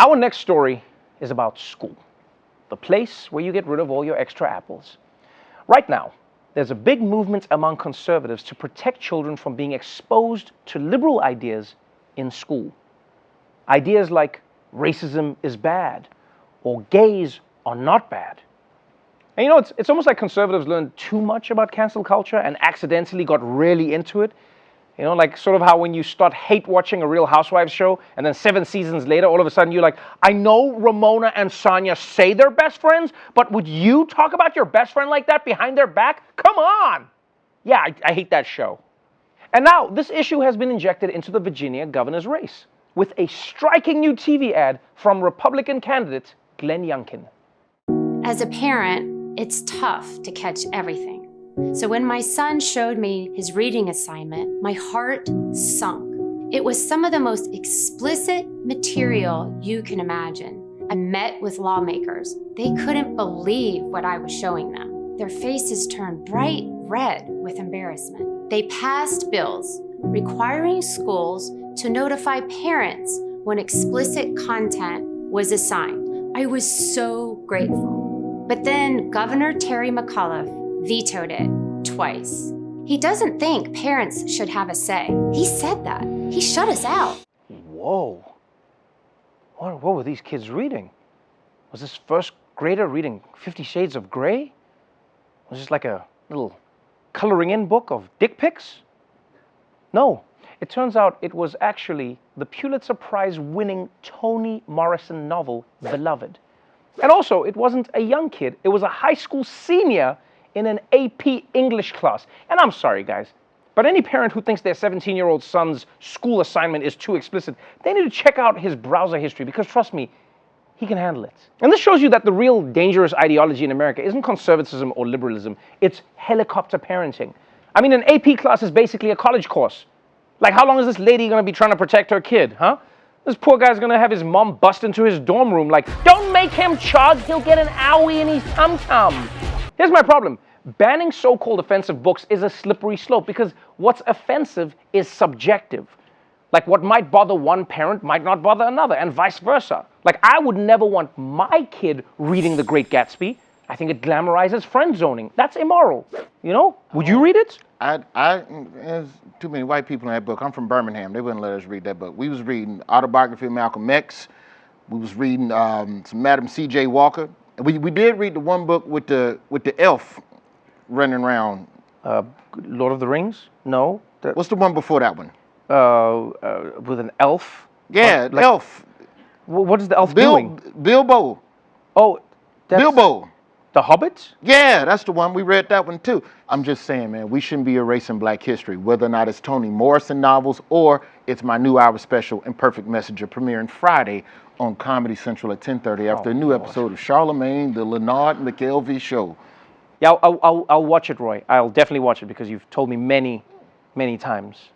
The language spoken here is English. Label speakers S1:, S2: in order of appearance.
S1: Our next story is about school, the place where you get rid of all your extra apples. Right now, there's a big movement among conservatives to protect children from being exposed to liberal ideas in school. Ideas like racism is bad or gays are not bad. And you know, it's almost like conservatives learned too much about cancel culture and accidentally got really into it. You know, like sort of how when you start hate watching a Real Housewives show and then 7 seasons later, all of a sudden you're like, I know Ramona and Sonia say they're best friends, but would you talk about your best friend like that behind their back? Come on. Yeah, I hate that show. And now this issue has been injected into the Virginia governor's race with a striking new TV ad from Republican candidate Glenn Youngkin.
S2: As a parent, it's tough to catch everything. So when my son showed me his reading assignment, my heart sunk. It was some of the most explicit material you can imagine. I met with lawmakers. They couldn't believe what I was showing them. Their faces turned bright red with embarrassment. They passed bills requiring schools to notify parents when explicit content was assigned. I was so grateful. But then Governor Terry McAuliffe vetoed it twice. He doesn't think parents should have a say. He said that. He shut us out.
S1: Whoa. What were these kids reading? Was this first grader reading 50 Shades of Grey? Was this like a little coloring in book of dick pics? No. It turns out it was actually the Pulitzer Prize winning Toni Morrison novel, Beloved. And also, it wasn't a young kid. It was a high school senior in an AP English class. And I'm sorry, guys, but any parent who thinks their 17-year-old son's school assignment is too explicit, they need to check out his browser history because, trust me, he can handle it. And this shows you that the real dangerous ideology in America isn't conservatism or liberalism. It's helicopter parenting. I mean, an AP class is basically a college course. Like, how long is this lady going to be trying to protect her kid, huh? This poor guy's going to have his mom bust into his dorm room like, don't make him chug, he'll get an owie in his tum-tum. Here's my problem. Banning so-called offensive books is a slippery slope because what's offensive is subjective. Like what might bother one parent might not bother another, and vice versa. Like I would never want my kid reading The Great Gatsby. I think it glamorizes friend zoning. That's immoral. You know? Would you read it?
S3: There's too many white people in that book. I'm from Birmingham. They wouldn't let us read that book. We was reading Autobiography of Malcolm X. We was reading some Madam C.J. Walker. We did read the one book with the elf running around.
S1: Lord of the Rings? No.
S3: What's the one before that one?
S1: With an elf?
S3: Yeah, like, elf.
S1: What is the elf doing?
S3: Bilbo.
S1: Oh, that's
S3: Bilbo.
S1: The Hobbit?
S3: Yeah, that's the one. We read that one too. I'm just saying, man, we shouldn't be erasing Black history, whether or not it's Toni Morrison novels or it's my new hour special, Imperfect Messenger, premiering Friday on Comedy Central at 10:30 after a new episode of Charlemagne, the Leonard McKelvey Show.
S1: Yeah, I'll watch it, Roy. I'll definitely watch it because you've told me many, many times.